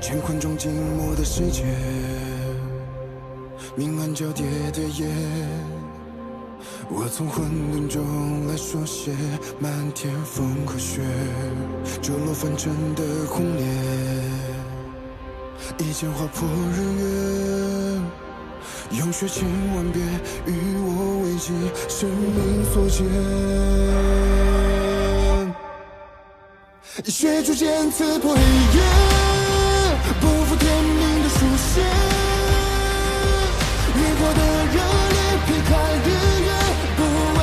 乾坤中静默的世界，明暗交叠的夜，我从混沌中来书写漫天风和雪，折落凡尘的轰烈，一剑划破日月，用血千万遍与我为己，生命所见。以血铸剑刺破黑夜，不负天命的书写，烈火的热烈劈开日月，不畏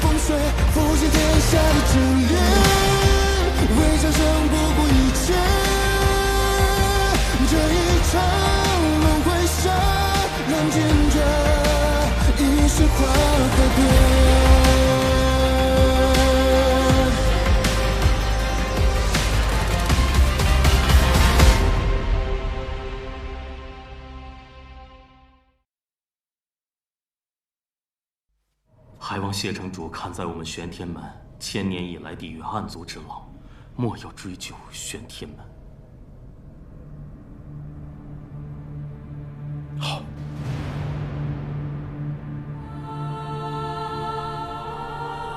风雪，复兴天下的真烈，为战胜不顾一切，这一场轮回下，让见证一世化改变。还望谢城主看在我们玄天门千年以来抵御暗族之劳，莫要追究玄天门。好。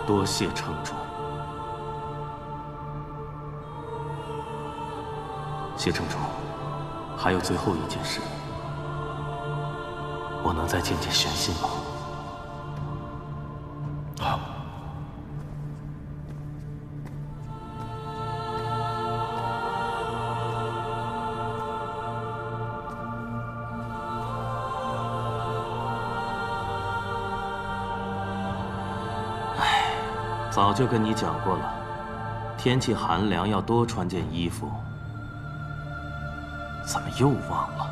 多谢城主。谢城主，还有最后一件事，我能再见见玄心吗？好。早就跟你讲过了，天气寒凉要多穿件衣服，怎么又忘了？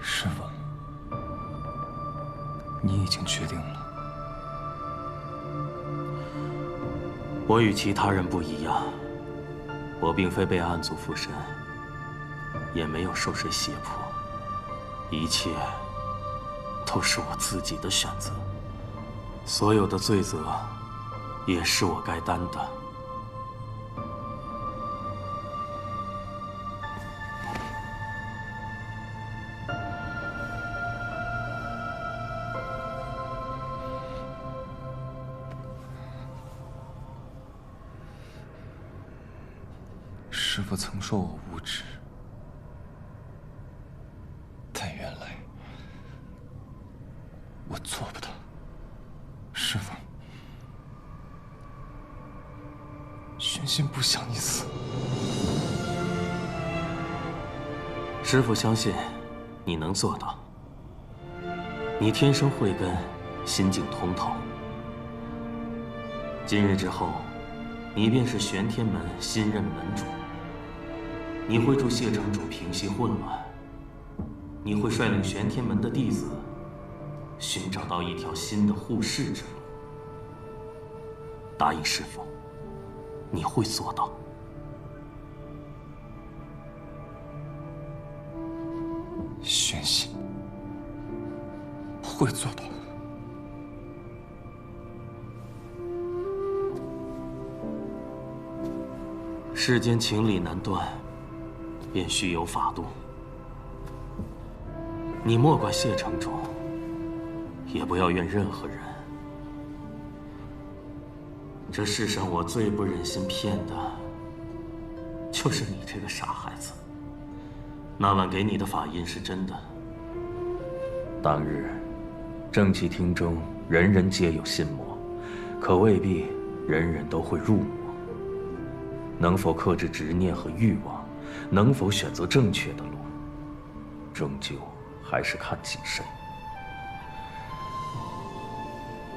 师父，你已经决定了。我与其他人不一样，我并非被暗族附身，也没有受谁胁迫，一切都是我自己的选择，所有的罪责也是我该担的。师父曾说我无知，但原来我做不到。师父，玄心不想你死。师父相信你能做到。你天生慧根，心境通透。今日之后，你便是玄天门新任门主。你会助谢城主平息混乱，你会率领玄天门的弟子寻找到一条新的护世之路。答应师父，你会做到。玄心会做到。世间情理难断，便须有法度。你莫怪谢城主，也不要怨任何人。这世上我最不忍心骗的，就是你这个傻孩子。那晚给你的法印是真的。当日，正气厅中人人皆有心魔，可未必人人都会入魔。能否克制执念和欲望，能否选择正确的路，终究还是看己身。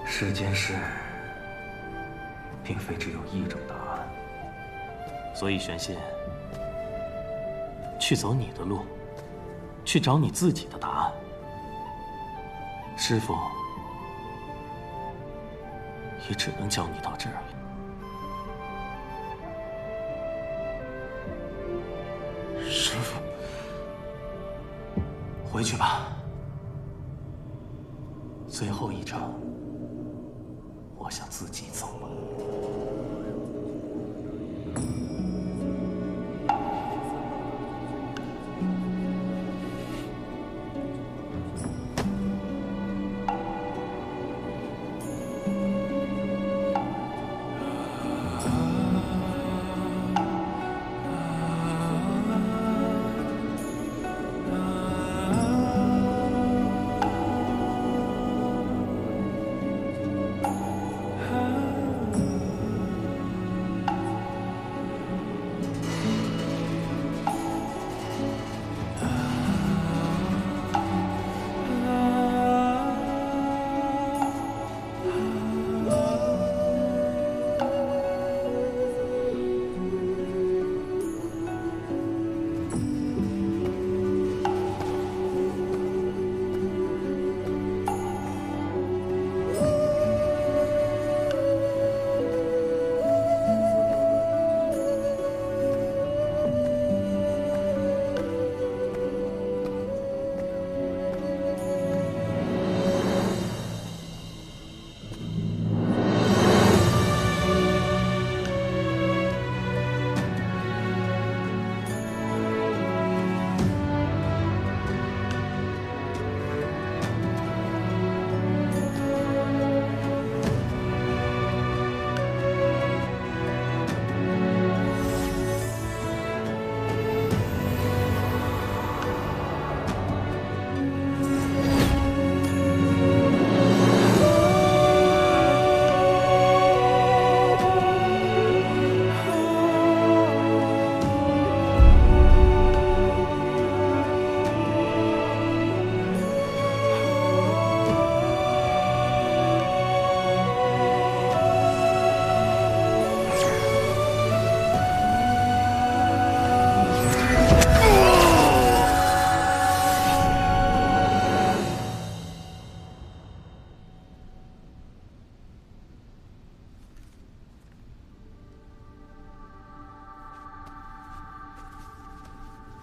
世间事，并非只有一种答案。所以玄心，去走你的路，去找你自己的答案。师父也只能教你到这儿了。师父，回去吧。最后一场，我想自己走吧。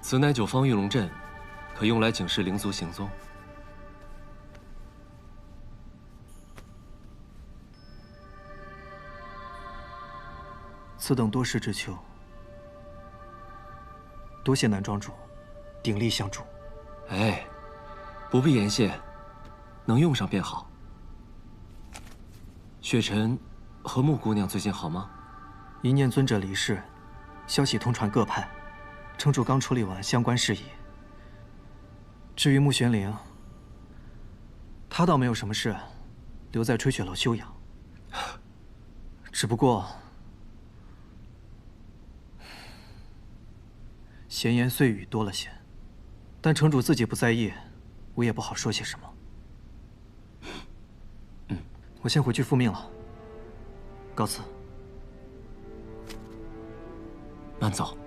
此乃九方玉龙阵，可用来警示灵族行踪。此等多事之秋，多谢南庄主鼎力相助。哎，不必言谢，能用上便好。雪尘和穆姑娘最近好吗？一念尊者离世，消息通传各派。 城主刚处理完相关事宜。至于穆玄灵，他倒没有什么事，留在吹雪楼休养。只不过闲言碎语多了些，但城主自己不在意，我也不好说些什么。我先回去复命了，告辞。慢走。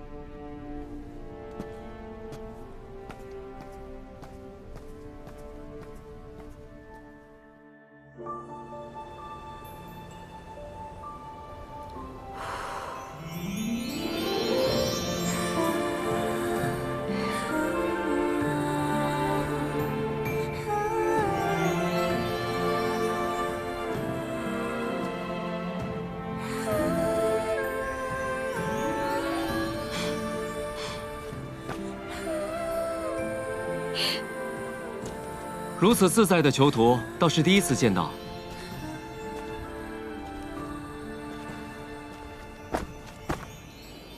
如此自在的囚徒，倒是第一次见到。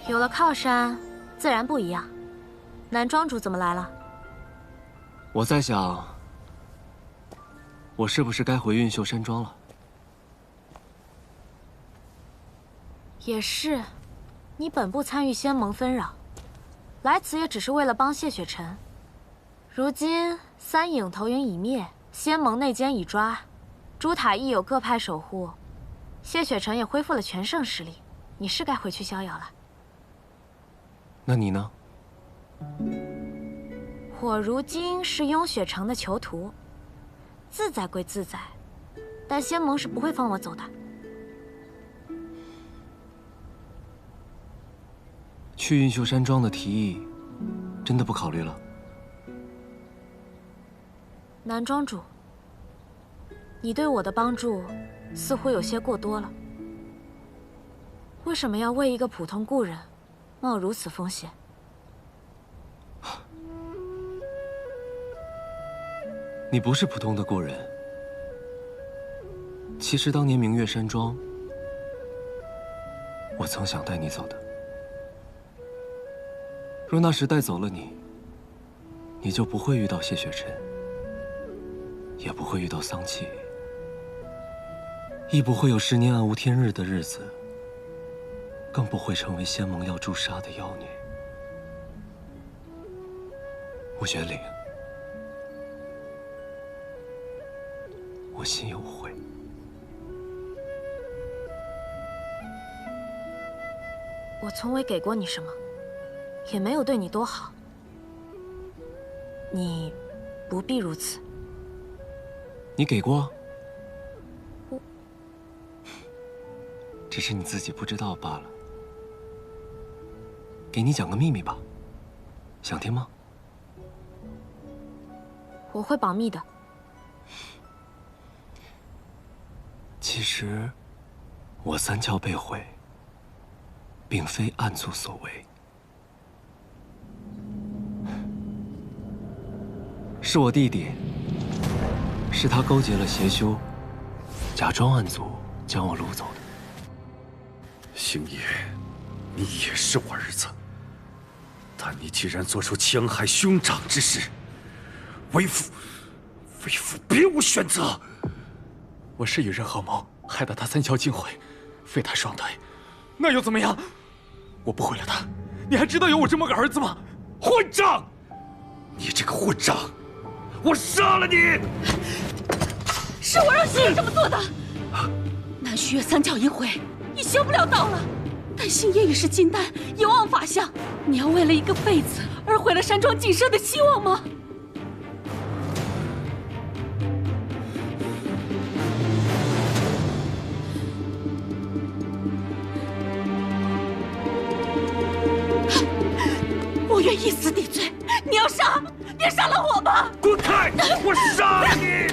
有了靠山，自然不一样。南庄主怎么来了？我在想，我是不是该回云秀山庄了？也是，你本不参与仙盟纷扰，来此也只是为了帮谢雪尘。如今三影头云已灭，仙盟内奸已抓，朱塔亦有各派守护，谢雪尘也恢复了全盛实力，你是该回去逍遥了。那你呢？我如今是雍雪城的囚徒，自在归自在，但仙盟是不会放我走的。去云秀山庄的提议，真的不考虑了？南庄主，你对我的帮助似乎有些过多了。为什么要为一个普通故人冒如此风险？你不是普通的故人。其实当年明月山庄，我曾想带你走的。若那时带走了你，你就不会遇到谢雪晨，也不会遇到桑弃，亦不会有10年暗无天日的日子，更不会成为仙盟要诛杀的妖孽。穆玄岭，我心有悔。我从未给过你什么，也没有对你多好，你不必如此。你给过？只是你自己不知道罢了。给你讲个秘密吧，想听吗？我会保密的。其实，我三窍被毁，并非暗族所为，是我弟弟，是他勾结了邪修，假装暗族将我掳走的。星野，你也是我儿子，但你既然做出戕害兄长之事，为父别无选择。我是与人合谋，害得他三窍尽毁，废他双腿，那又怎么样？我不毁了他，你还知道有我这么个儿子吗？混账！你这个混账！我杀了你！是我让星野这么做的。南虚月三窍已毁，已修不了道了。但星野已是金丹，有望法相。你要为了一个废子而毁了山庄晋升的希望吗？我愿以死抵罪。你要杀，别杀了我吧！滚开！我杀了你！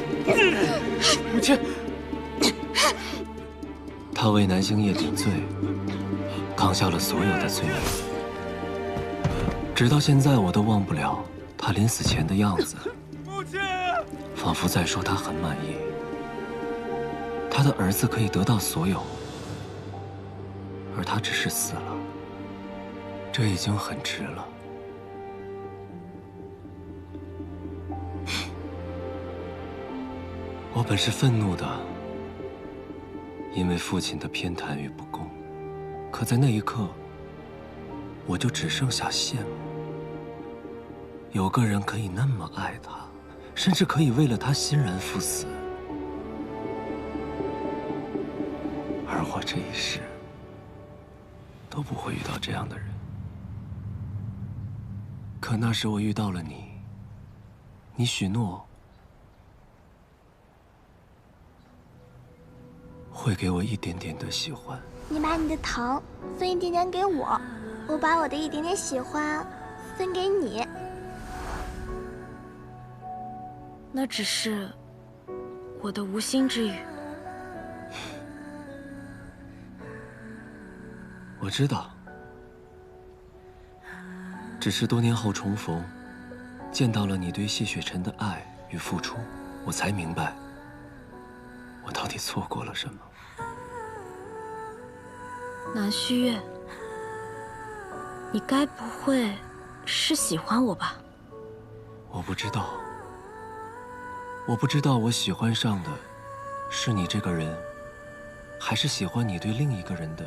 母亲，他为南星夜顶罪，扛下了所有的罪孽。直到现在，我都忘不了他临死前的样子。母亲，仿佛在说他很满意，他的儿子可以得到所有，而他只是死了，这已经很值了。我本是愤怒的，因为父亲的偏袒与不公，可在那一刻，我就只剩下羡慕。有个人可以那么爱他，甚至可以为了他欣然赴死，而我这一世都不会遇到这样的人。可那时我遇到了你，你许诺会给我一点点的喜欢。你把你的糖分一点点给我，我把我的一点点喜欢分给你。那只是我的无心之语。我知道，只是多年后重逢，见到了你对谢雪晨的爱与付出，我才明白，我到底错过了什么。南虚月，你该不会是喜欢我吧？我不知道，我不知道我喜欢上的是你这个人，还是喜欢你对另一个人的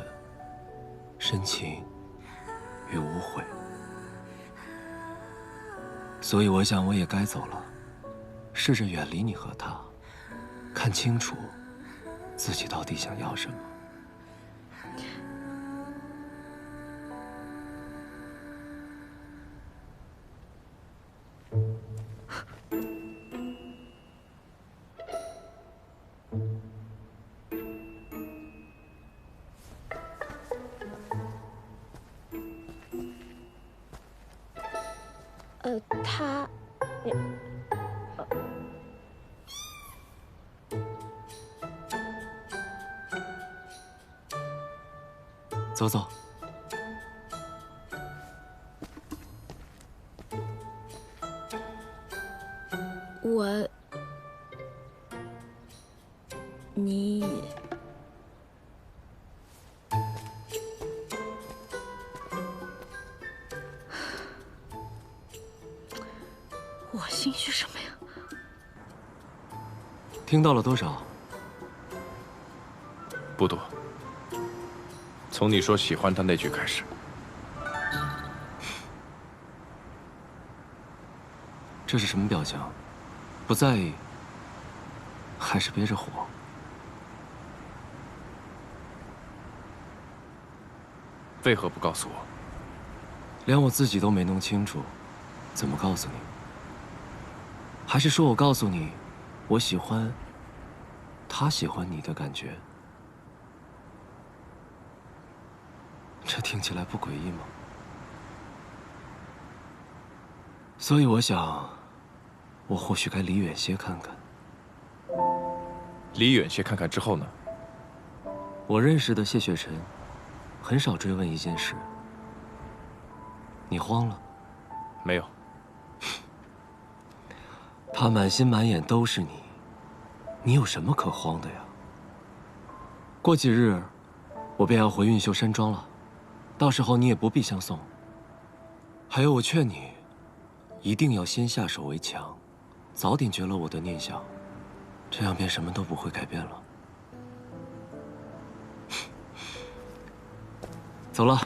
深情与无悔。所以我想我也该走了，试着远离你和他，看清楚自己到底想要什么。走走。你我心虚什么呀？听到了多少？不多。从你说喜欢他那句开始。这是什么表情？不在意，还是憋着火？为何不告诉我？连我自己都没弄清楚，怎么告诉你？还是说我告诉你，我喜欢他喜欢你的感觉？这听起来不诡异吗？所以我想，我或许该离远些看看。离远些看看之后呢？我认识的谢雪晨，很少追问一件事。你慌了？没有。他满心满眼都是你，你有什么可慌的呀？过几日，我便要回运秀山庄了，到时候你也不必相送。还有，我劝你，一定要先下手为强，早点绝了我的念想，这样便什么都不会改变了。走了。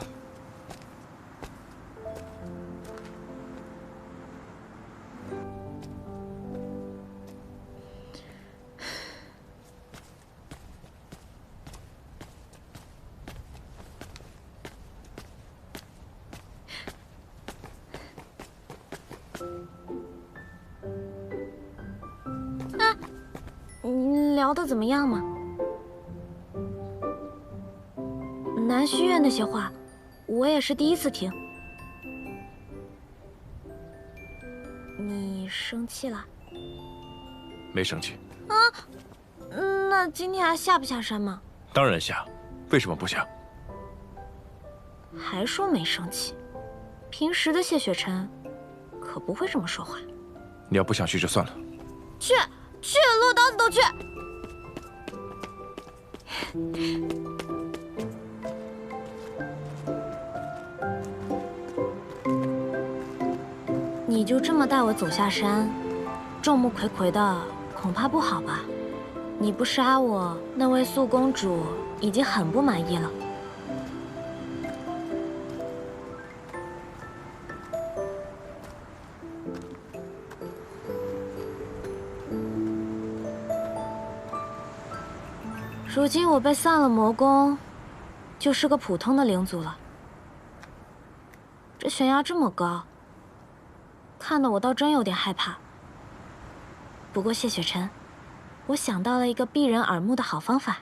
你聊得怎么样嘛？南虚院那些话，我也是第一次听。你生气了？没生气。啊？那今天还下不下山吗？当然下，为什么不下？还说没生气，平时的谢雪晨可不会这么说话。你要不想去就算了。去，落刀子都去。你就这么带我走下山，众目睽睽的，恐怕不好吧？你不杀我，那位素公主已经很不满意了。如今我被散了魔功，就是个普通的灵族了。这悬崖这么高，看得我倒真有点害怕。不过谢雪晨，我想到了一个避人耳目的好方法。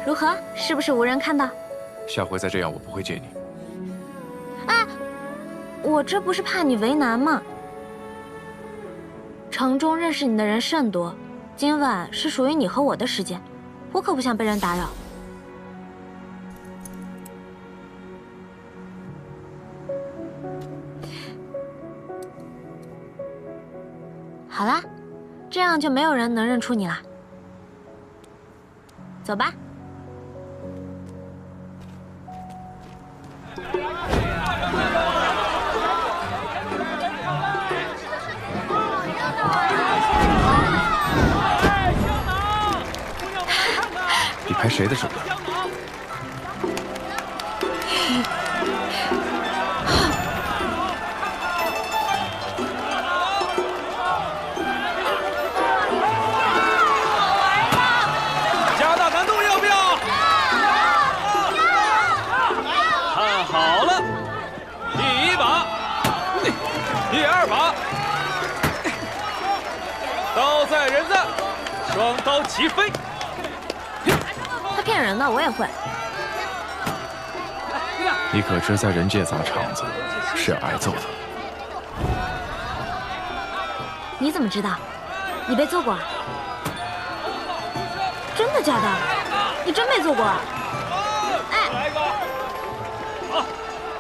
如何？是不是无人看到？下回再这样，我不会借你。哎，我这不是怕你为难吗？城中认识你的人甚多，今晚是属于你和我的时间，我可不想被人打扰。好啦，这样就没有人能认出你了。走吧。你拍谁的手呢？加大难度要不要？看好了，第1把，第2把，到此在人在，双刀齐飞。他骗人的，我也会。你可知在人界砸场子是要挨揍的？你怎么知道？你被揍过啊？真的假的？你真没揍过啊？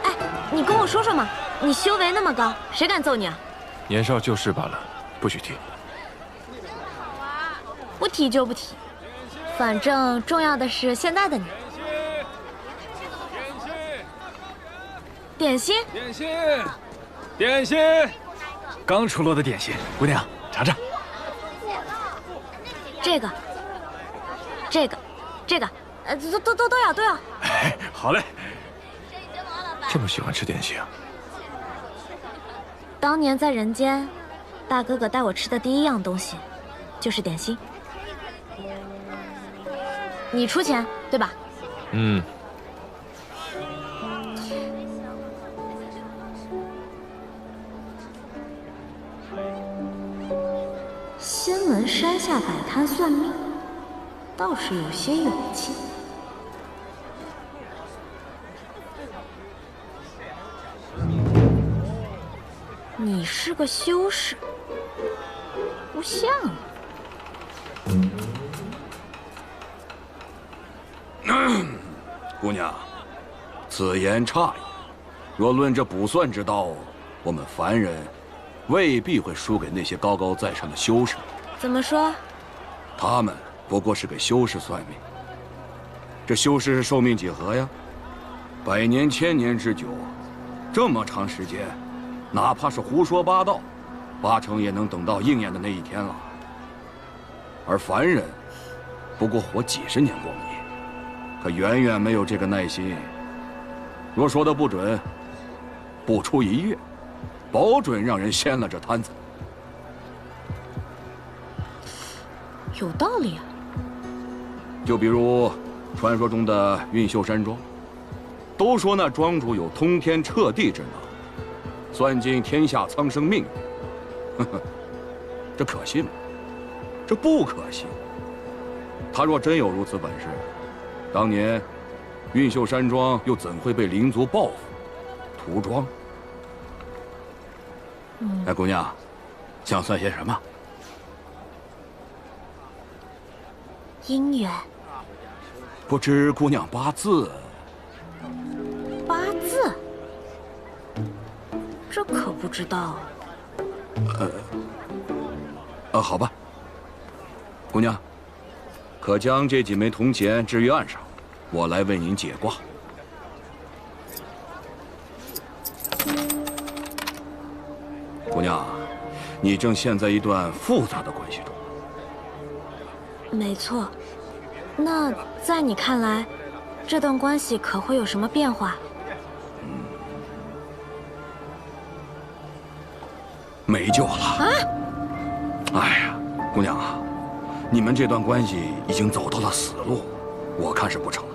哎，你跟我说说嘛，你修为那么高，谁敢揍你啊？年少旧事罢了，不许提。不提就不提，反正重要的是现在的你。点心，点心，点心，刚出炉的点心，姑娘尝尝。这个，都要。哎，好嘞。这么喜欢吃点心啊？当年在人间，大哥哥带我吃的第一样东西，就是点心。你出钱对吧？嗯。仙门山下摆摊算命，倒是有些勇气。你是个修士，不像啊。姑娘，此言差矣。若论这卜算之道，我们凡人未必会输给那些高高在上的修士。怎么说？他们不过是给修士算命。这修士是寿命几何呀？100年、1000年之久，这么长时间，哪怕是胡说八道，8成也能等到应验的那一天了。而凡人，不过活几十年光阴，可远远没有这个耐心。若说的不准，不出1月，保准让人掀了这摊子。有道理啊。就比如传说中的运秀山庄，都说那庄主有通天彻地之能，算尽天下苍生命运。呵呵，这可信吗？这不可信。他若真有如此本事，当年运秀山庄又怎会被灵族报复、屠庄？哎，姑娘，想算些什么？姻缘。不知姑娘八字？八字？这可不知道。好吧。姑娘，可将这几枚铜钱置于案上，我来为您解卦。姑娘，你正陷在一段复杂的关系中。没错。那在你看来，这段关系可会有什么变化？没救了啊！哎呀，姑娘啊，你们这段关系已经走到了死路，我看是不成了。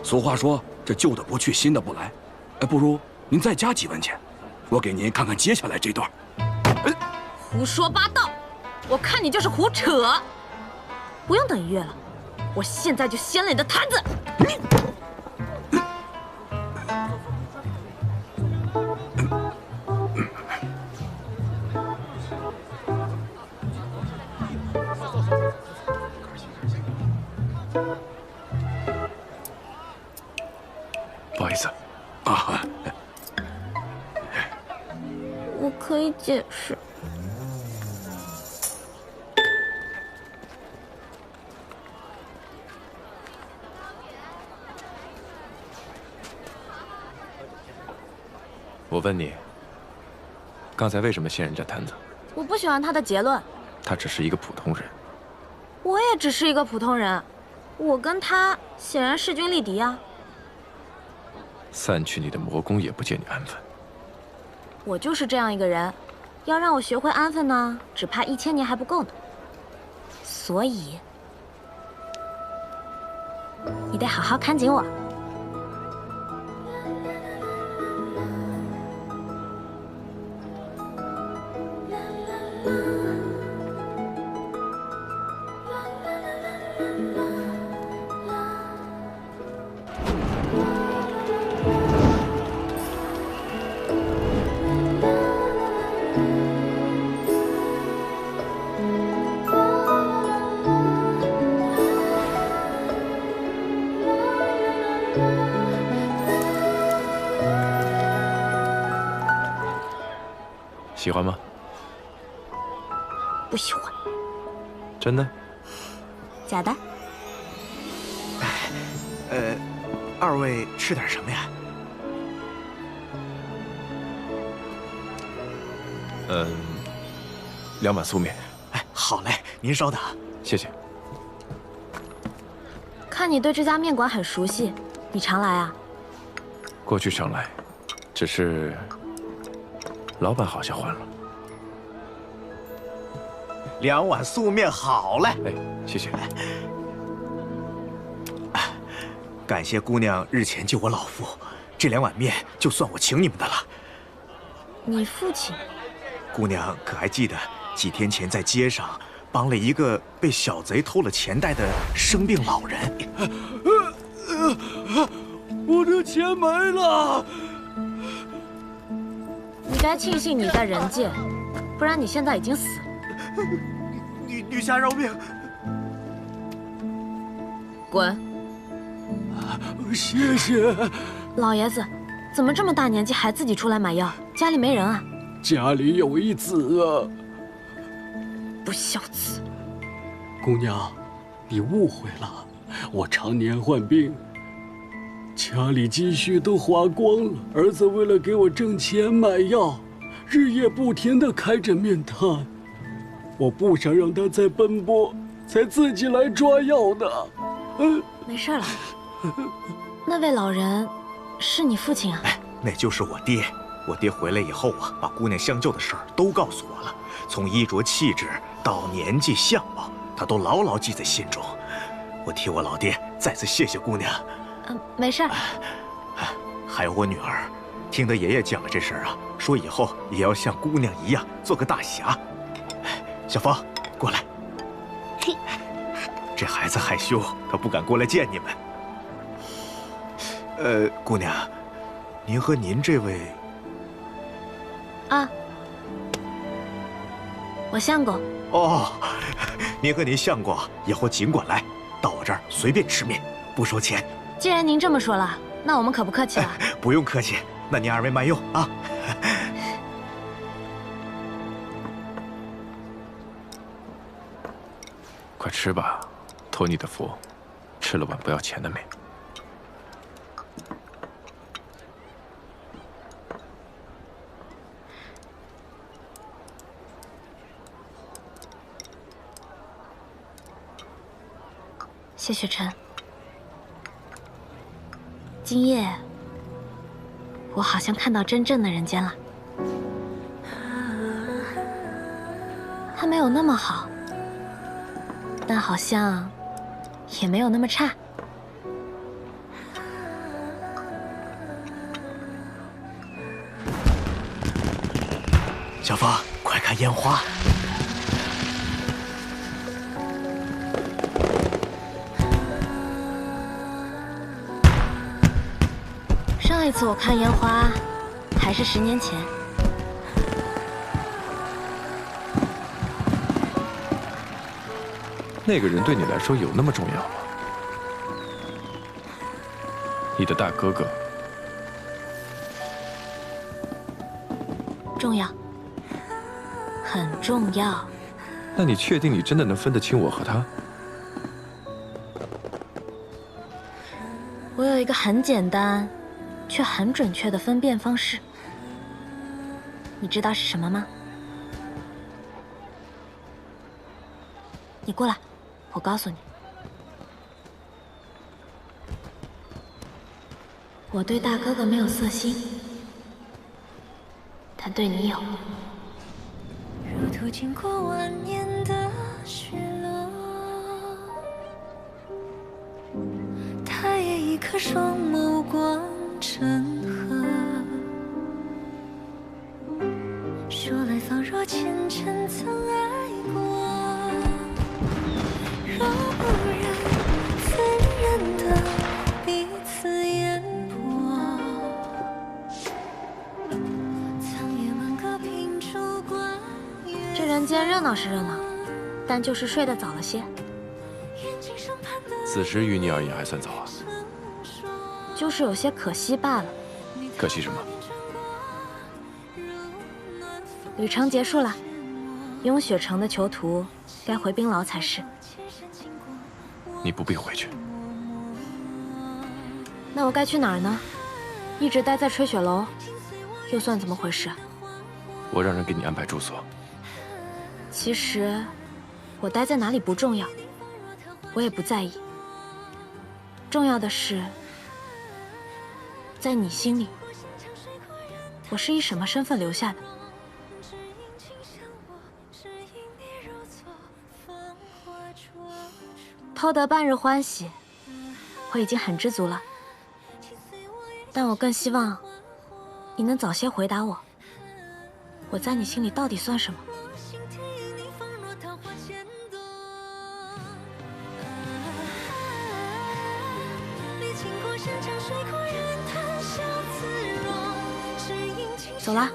俗话说，这旧的不去，新的不来。不如您再加几文钱，我给您看看接下来这段。胡说八道！我看你就是胡扯。不用等1月了，我现在就掀了你的摊子！不好意思，啊，我可以解释。我问你，刚才为什么掀人家摊子？我不喜欢他的结论。他只是一个普通人。我也只是一个普通人，我跟他显然势均力敌啊。散去你的魔功也不见你安分。我就是这样一个人，要让我学会安分呢，只怕1000年还不够呢。所以，你得好好看紧我。喜欢吗？不喜欢。真的？假的。二位吃点什么呀？2碗素面。哎，好嘞，您稍等。谢谢。看你对这家面馆很熟悉，你常来啊？过去常来，只是老板好像换了。2碗素面好嘞。哎，谢谢。感谢姑娘日前救我老父，这2碗面就算我请你们的了。你父亲？姑娘可还记得几天前在街上帮了一个被小贼偷了钱袋的生病老人？我的钱没了！你该庆幸你在人界，不然你现在已经死了。女侠饶命！滚！谢谢。老爷子，怎么这么大年纪还自己出来买药？家里没人啊？家里有一子啊。不孝子！姑娘，你误会了，我常年患病，家里积蓄都花光了。儿子为了给我挣钱买药，日夜不停地开着面摊。我不想让他再奔波，才自己来抓药的。没事了。那位老人是你父亲啊？哎，那就是我爹。我爹回来以后啊，把姑娘相救的事儿都告诉我了，从衣着气质到年纪相貌，他都牢牢记在心中。我替我老爹再次谢谢姑娘。没事儿。还有我女儿，听得爷爷讲了这事儿啊，说以后也要像姑娘一样做个大侠。小芳，过来。这孩子害羞，他不敢过来见你们。姑娘，您和您这位……啊，我相公。哦，您和您相公以后尽管来，到我这儿随便吃面，不收钱。既然您这么说了，那我们可不客气了。不用客气，那您2位慢用啊。快吃吧，托你的福，吃了碗不要钱的面。谢雪晨，今夜我好像看到真正的人间了。他没有那么好，但好像也没有那么差。小芳，快看烟花！上一次我看烟花，还是10年前。那个人对你来说有那么重要吗？你的大哥哥。重要，很重要。那你确定你真的能分得清我和他？我有一个很简单，却很准确的分辨方式。你知道是什么吗？你过来，我告诉你。我对大哥哥没有色心，但对你有。如途经过万年的雪落，他也一颗双眸光成河。说来仿若前尘曾爱过，若不然怎忍得彼此烟波？苍野满阁凭烛观月。这人间热闹是热闹，但就是睡得早了些。此时于你而言还算早啊。就是有些可惜罢了。可惜什么？旅程结束了，雍雪城的囚徒该回冰牢才是。你不必回去。那我该去哪儿呢？一直待在吹雪楼，又算怎么回事？我让人给你安排住所。其实，我待在哪里不重要，我也不在意。重要的是，在你心里，我是以什么身份留下的？偷得半日欢喜，我已经很知足了。但我更希望你能早些回答我，我在你心里到底算什么？走啦。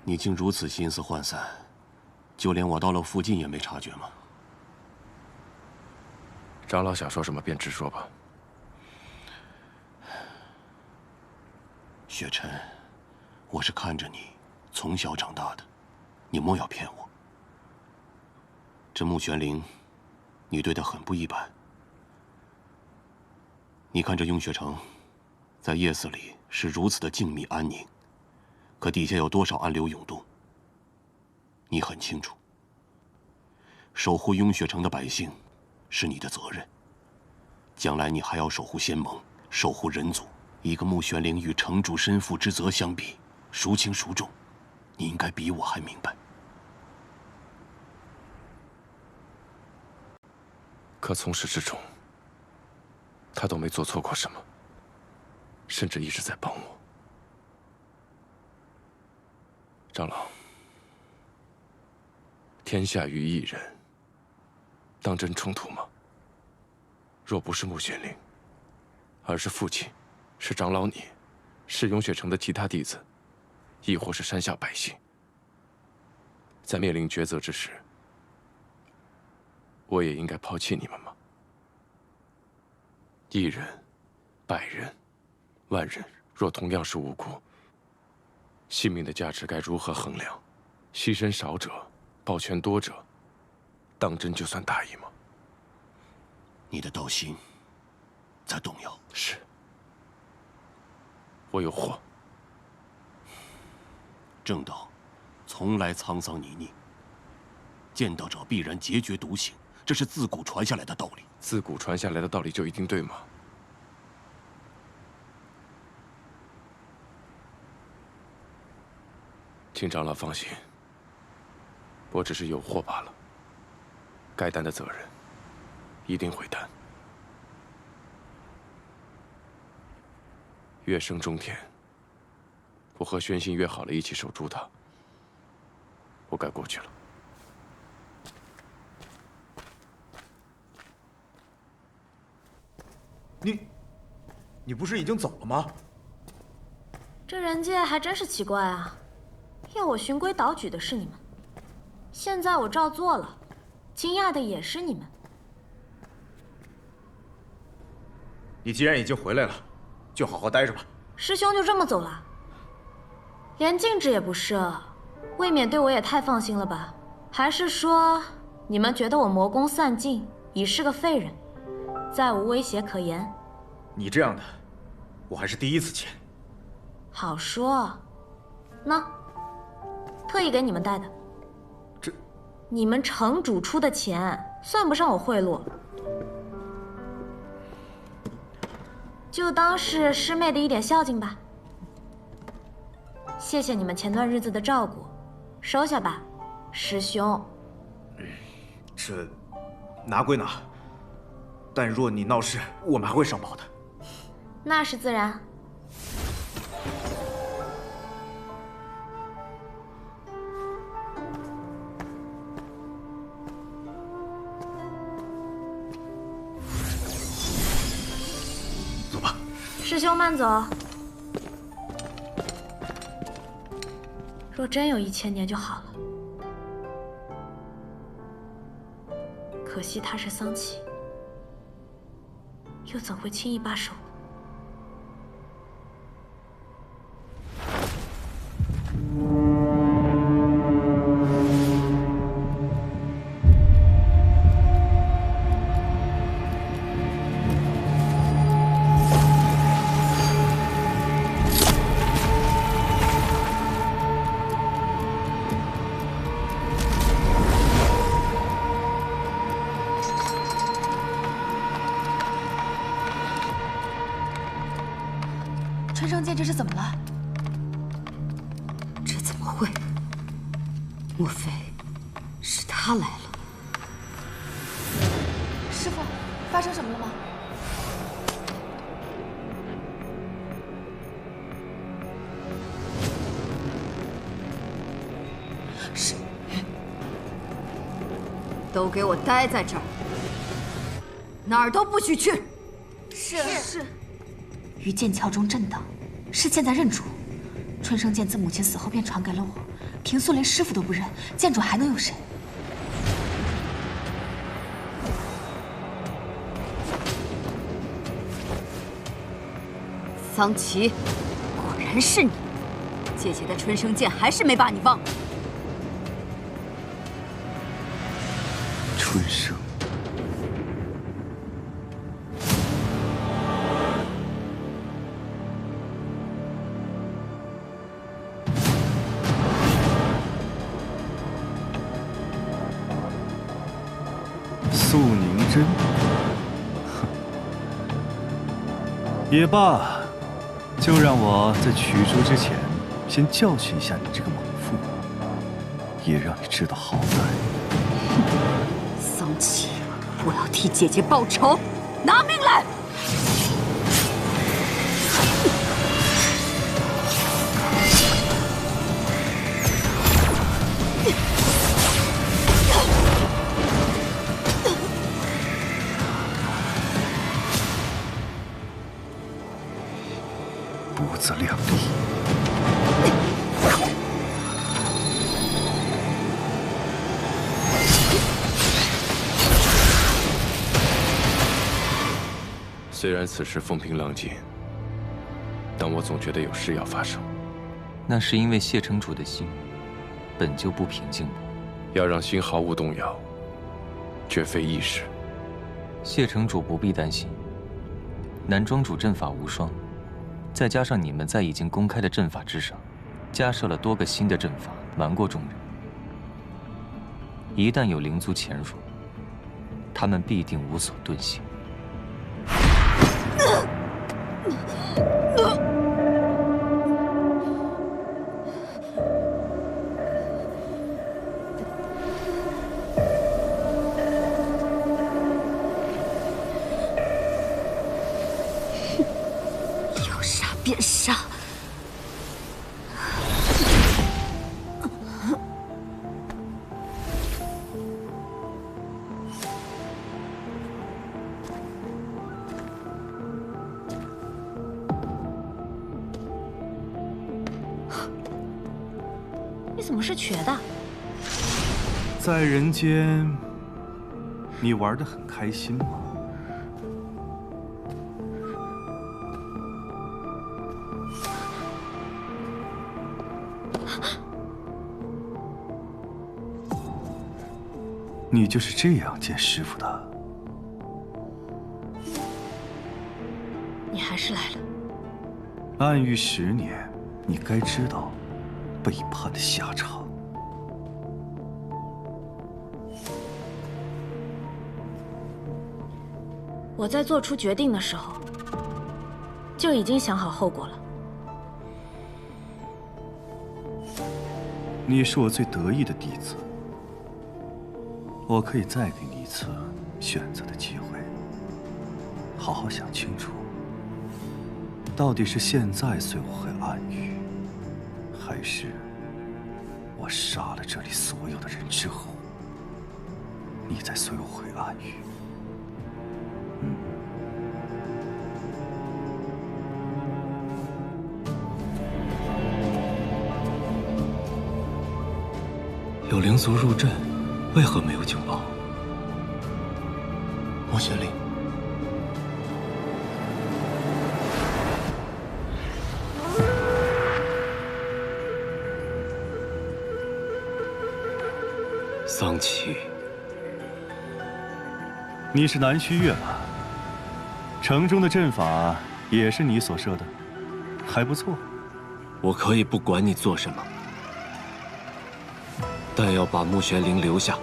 你竟如此心思涣散，就连我到了附近也没察觉吗？长老想说什么便直说吧。雪晨，我是看着你从小长大的，你莫要骗我。这穆玄灵，你对他很不一般。你看这雍雪城，在夜色里是如此的静谧安宁。可底下有多少暗流涌动？你很清楚。守护雍雪城的百姓，是你的责任。将来你还要守护仙盟，守护人族。一个穆玄灵与城主身负之责相比，孰轻孰重？你应该比我还明白。可从始至终，他都没做错过什么，甚至一直在帮我。长老，天下与一人，当真冲突吗？若不是穆玄灵，而是父亲，是长老你，是雍雪城的其他弟子，亦或是山下百姓，在面临抉择之时，我也应该抛弃你们吗？一人、百人、万人，若同样是无辜，性命的价值该如何衡量？牺牲少者，保全多者，当真就算大义吗？你的道心在动摇。是，我有祸。正道从来沧桑泥泞，见道者必然截绝独行，这是自古传下来的道理。自古传下来的道理就一定对吗？请长老放心，我只是有祸罢了。该担的责任，一定会担。月升中天，我和宣信约好了一起守住他，我该过去了。你不是已经走了吗？这人界还真是奇怪啊！要我循规蹈矩的是你们，现在我照做了，惊讶的也是你们。你既然已经回来了，就好好待着吧。师兄就这么走了，连禁制也不设，未免对我也太放心了吧？还是说你们觉得我魔功散尽，已是个废人，再无威胁可言？你这样的，我还是第一次见。好说，那特意给你们带的。这，你们城主出的钱，算不上我贿赂，就当是师妹的一点孝敬吧。谢谢你们前段日子的照顾，收下吧，师兄。这，拿归拿，但若你闹事，我们还会上报的。那是自然。师兄慢走。若真有1000年就好了。可惜他是桑启，又怎会轻易罢手？春生剑这是怎么了？这怎么会？莫非是他来了？师傅，发生什么了吗？是，都给我待在这儿，哪儿都不许去。是。于剑鞘中震荡，是剑在认主。春生剑自母亲死后便传给了我，平素连师傅都不认，剑主还能有谁？桑琪，果然是你！姐姐的春生剑还是没把你忘了。春生。素凝针，哼，也罢，就让我在取出之前，先教训一下你这个猛妇，也让你知道好歹。桑琪，我要替姐姐报仇，拿命来！不自量力。虽然此时风平浪静，但我总觉得有事要发生。那是因为谢城主的心本就不平静吧？要让心毫无动摇，绝非易事。谢城主不必担心，南庄主阵法无双，再加上你们在已经公开的阵法之上，加设了多个新的阵法，瞒过众人。一旦有灵族潜入，他们必定无所遁形。要杀便杀。你怎么是瘸的？在人间，你玩得很开心吗？你就是这样见师傅的？你还是来了。暗狱10年，你该知道背叛的下场。我在做出决定的时候，就已经想好后果了。你是我最得意的弟子，我可以再给你一次选择的机会。好好想清楚，到底是现在随我回暗狱，还是我杀了这里所有的人之后，你再随我回暗狱？有灵族入阵，为何没有警报？穆玄灵，桑启，你是南虚月吧？城中的阵法也是你所设的，还不错。我可以不管你做什么，但要把穆玄灵留下。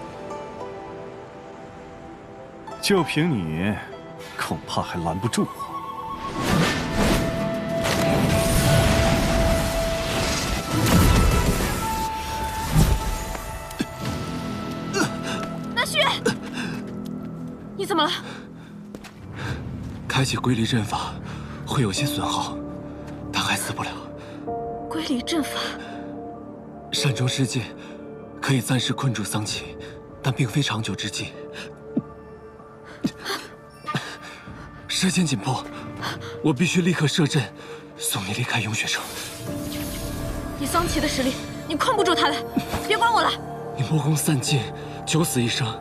就凭你，恐怕还拦不住我。南虚月，你怎么了？开启归离阵法会有些损耗，但还死不了。归离阵法，善终世界可以暂时困住桑启，但并非长久之计。时间紧迫，我必须立刻设阵，送你离开永雪城。以桑启的实力，你困不住他的，别管我了。你魔功散尽，九死一生，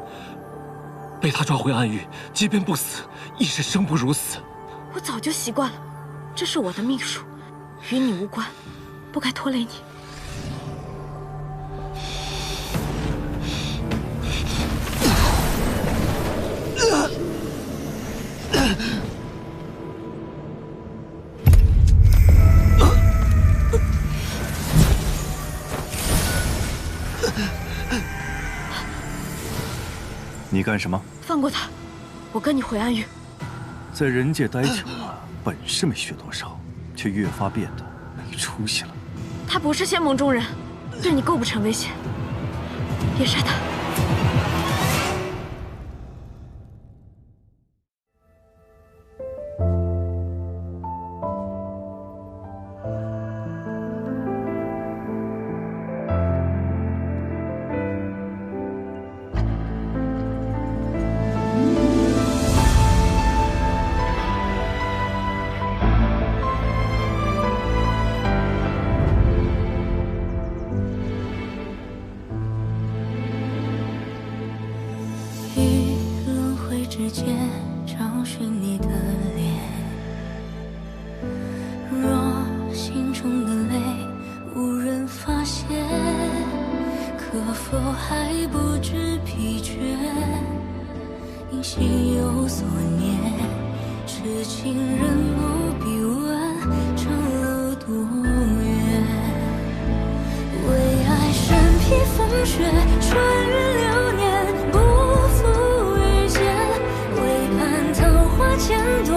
被他抓回暗域，即便不死，亦是生不如死。我早就习惯了，这是我的命数，与你无关，不该拖累你。你干什么？放过他，我跟你回暗域。在人界待久了，本事没学多少，却越发变得没出息了。他不是仙盟中人，对你构不成威胁，别杀他。之间找寻你的脸，若心中的泪无人发现，可否还不知疲倦？因心有所念，痴情人不必问长路多远。为爱身披风雪，穿越流年，不负遇见。为盼桃花千朵，